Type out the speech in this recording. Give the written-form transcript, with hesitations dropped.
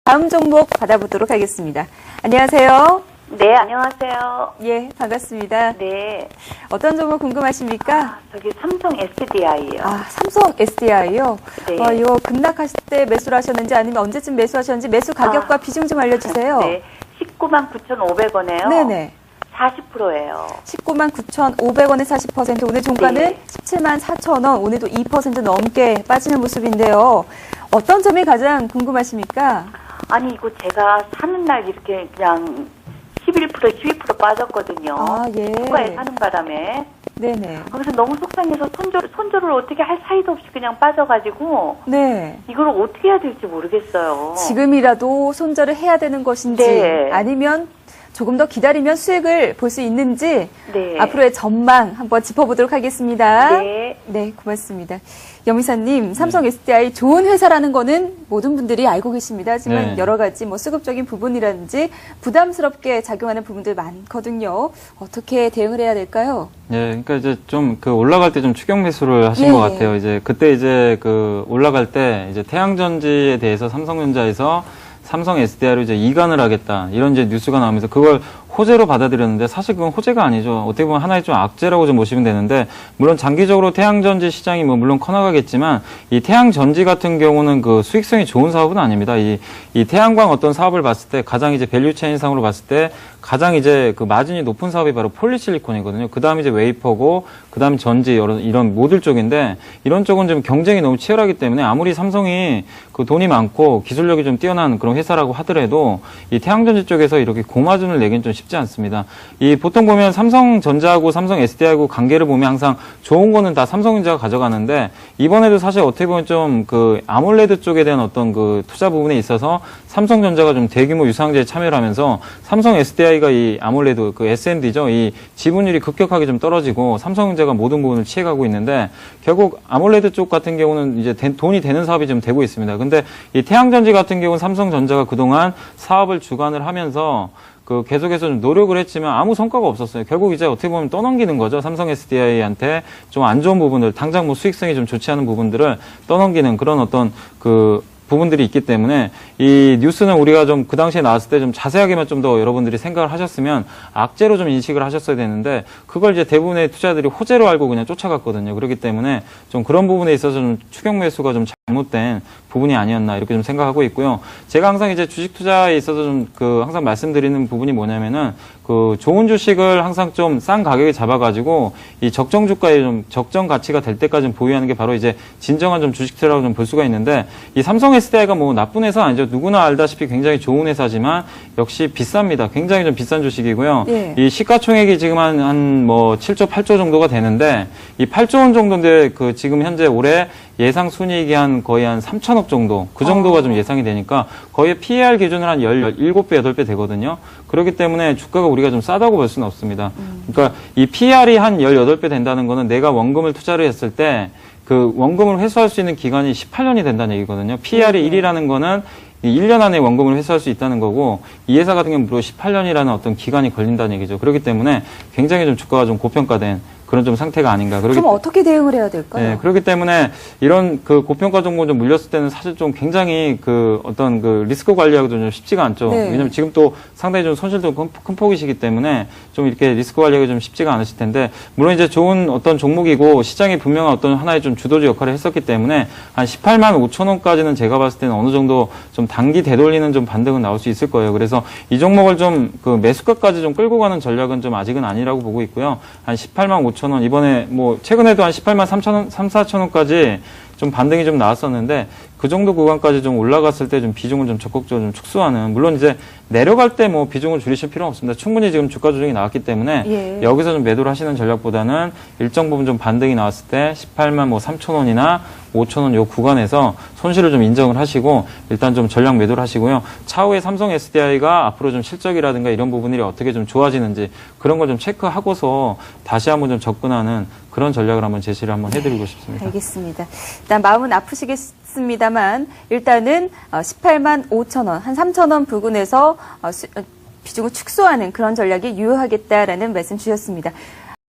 다음 종목 받아보도록 하겠습니다. 안녕하세요. 네, 안녕하세요. 예, 반갑습니다. 네. 어떤 종목 궁금하십니까? 저기 삼성 SDI요. 삼성 SDI요? 네. 이거 급락하실 때 매수를 하셨는지 아니면 언제쯤 매수하셨는지 매수 가격과 비중 좀 알려주세요. 네. 199,500원에요. 네네. 40%예요. 199,500원에 40%, 오늘 종가는 네. 174,000원, 오늘도 2% 넘게 빠지는 모습인데요. 어떤 점이 가장 궁금하십니까? 아니, 이거 제가 사는 날 이렇게 그냥 11%, 12% 빠졌거든요. 예. 주가에 사는 바람에. 네네. 그래서 너무 속상해서 손절을 어떻게 할 사이도 없이 그냥 빠져가지고. 네. 이걸 어떻게 해야 될지 모르겠어요. 지금이라도 손절을 해야 되는 것인지, 네. 아니면 조금 더 기다리면 수익을 볼 수 있는지, 네. 앞으로의 전망 한번 짚어보도록 하겠습니다. 네. 네, 고맙습니다. 염이사님, 삼성 SDI 좋은 회사라는 거는 모든 분들이 알고 계십니다. 하지만 네. 여러 가지 수급적인 부분이라든지 부담스럽게 작용하는 부분들 많거든요. 어떻게 대응을 해야 될까요? 예, 그러니까 이제 좀 올라갈 때 좀 추격 매수를 하신 것 같아요. 이제 그때 이제 올라갈 때 이제 태양전지에 대해서 삼성전자에서 삼성 SDI로 이제 이관을 하겠다 이런 이제 뉴스가 나오면서 그걸 호재로 받아들였는데 사실 그건 호재가 아니죠. 어떻게 보면 하나의 좀 악재라고 좀 보시면 되는데, 물론 장기적으로 태양전지 시장이 물론 커나가겠지만 이 태양전지 같은 경우는 그 수익성이 좋은 사업은 아닙니다. 이 태양광 어떤 사업을 봤을 때 가장 이제 밸류체인상으로 봤을 때 가장 이제 그 마진이 높은 사업이 바로 폴리실리콘이거든요. 그 다음에 이제 웨이퍼고, 그 다음에 전지 이런 모듈 쪽인데, 이런 쪽은 좀 경쟁이 너무 치열하기 때문에 아무리 삼성이 그 돈이 많고 기술력이 좀 뛰어난 그런 회사라고 하더라도 이 태양전지 쪽에서 이렇게 고마진을 내긴 좀 쉽지 않습니다. 보통 보면 삼성전자하고 삼성 SDI하고 관계를 보면 항상 좋은 거는 다 삼성전자가 가져가는데, 이번에도 사실 어떻게 보면 좀 그 아몰레드 쪽에 대한 어떤 그 투자 부분에 있어서 삼성전자가 좀 대규모 유상제에 참여를 하면서 삼성 SDI가 이 아몰레드 그 SND죠. 이 지분율이 급격하게 좀 떨어지고 삼성전자가 모든 부분을 취해가고 있는데, 결국 아몰레드 쪽 같은 경우는 이제 돈이 되는 사업이 좀 되고 있습니다. 근데 이 태양전지 같은 경우는 삼성전자가 그동안 사업을 주관을 하면서 계속해서 좀 노력을 했지만 아무 성과가 없었어요. 결국 이제 어떻게 보면 떠넘기는 거죠. 삼성 SDI한테 좀 안 좋은 부분들, 당장 수익성이 좀 좋지 않은 부분들을 떠넘기는 그런 어떤 부분들이 있기 때문에 이 뉴스는 우리가 좀 그 당시에 나왔을 때 좀 자세하게만 좀 더 여러분들이 생각을 하셨으면 악재로 좀 인식을 하셨어야 되는데, 그걸 이제 대부분의 투자들이 호재로 알고 그냥 쫓아갔거든요. 그렇기 때문에 좀 그런 부분에 있어서 좀 추격 매수가 좀 잘못된 부분이 아니었나 이렇게 좀 생각하고 있고요. 제가 항상 이제 주식 투자에 있어서 좀 항상 말씀드리는 부분이 뭐냐면은 좋은 주식을 항상 좀 싼 가격에 잡아가지고 이 적정 주가에 좀 적정 가치가 될 때까지 보유하는 게 바로 이제 진정한 좀 주식 투자라고 좀 볼 수가 있는데, 이 삼성 SDI가 나쁜 회사 아니죠. 누구나 알다시피 굉장히 좋은 회사지만 역시 비쌉니다. 굉장히 좀 비싼 주식이고요. 예. 이 시가총액이 지금 한 7조, 8조 정도가 되는데, 이 8조 원 정도인데 지금 현재 올해 예상 순이익이 거의 한 3천억 정도, 그 정도가 좀 예상이 되니까 거의 PER 기준으로 한 17배, 8배 되거든요. 그렇기 때문에 주가가 우리가 좀 싸다고 볼 수는 없습니다. 그러니까 이 PER이 한 18배 된다는 거는 내가 원금을 투자를 했을 때 원금을 회수할 수 있는 기간이 18년이 된다는 얘기거든요. PER이 1이라는 거는 1년 안에 원금을 회수할 수 있다는 거고, 이 회사 같은 경우는 무려 18년이라는 어떤 기간이 걸린다는 얘기죠. 그렇기 때문에 굉장히 좀 주가가 좀 고평가된 그런 좀 상태가 아닌가. 그럼 어떻게 대응을 해야 될까요? 네, 그렇기 때문에 이런 고평가 정보 좀 물렸을 때는 사실 좀 굉장히 어떤 리스크 관리하기도 좀 쉽지가 않죠. 네. 왜냐면 지금 또 상당히 좀 손실도 큰 폭이시기 때문에 좀 이렇게 리스크 관리하기 좀 쉽지가 않으실 텐데, 물론 이제 좋은 어떤 종목이고 시장이 분명한 어떤 하나의 좀 주도주 역할을 했었기 때문에 한 18만 5천 원까지는 제가 봤을 때는 어느 정도 좀 단기 되돌리는 좀 반등은 나올 수 있을 거예요. 그래서 이 종목을 좀 매수가까지 좀 끌고 가는 전략은 좀 아직은 아니라고 보고 있고요. 한 18만 5천 원, 이번에 최근에도 한 18만 3천 4천 원까지 좀 반등이 좀 나왔었는데, 그 정도 구간까지 좀 올라갔을 때 좀 비중을 좀 적극적으로 좀 축소하는, 물론 이제 내려갈 때 비중을 줄이실 필요는 없습니다. 충분히 지금 주가 조정이 나왔기 때문에 여기서 좀 매도를 하시는 전략보다는 일정 부분 좀 반등이 나왔을 때 18만 3천 원이나 5천 원 요 구간에서 손실을 좀 인정을 하시고 일단 좀 전략 매도를 하시고요. 차후에 삼성 SDI가 앞으로 좀 실적이라든가 이런 부분들이 어떻게 좀 좋아지는지 그런 걸 좀 체크하고서 다시 한번 좀 접근하는 그런 전략을 한번 제시를 한번 해드리고 싶습니다. 알겠습니다. 일단 마음은 아프시겠습니다만 일단은 18만 5천 원, 한 3천 원 부근에서 비중을 축소하는 그런 전략이 유효하겠다라는 말씀 주셨습니다.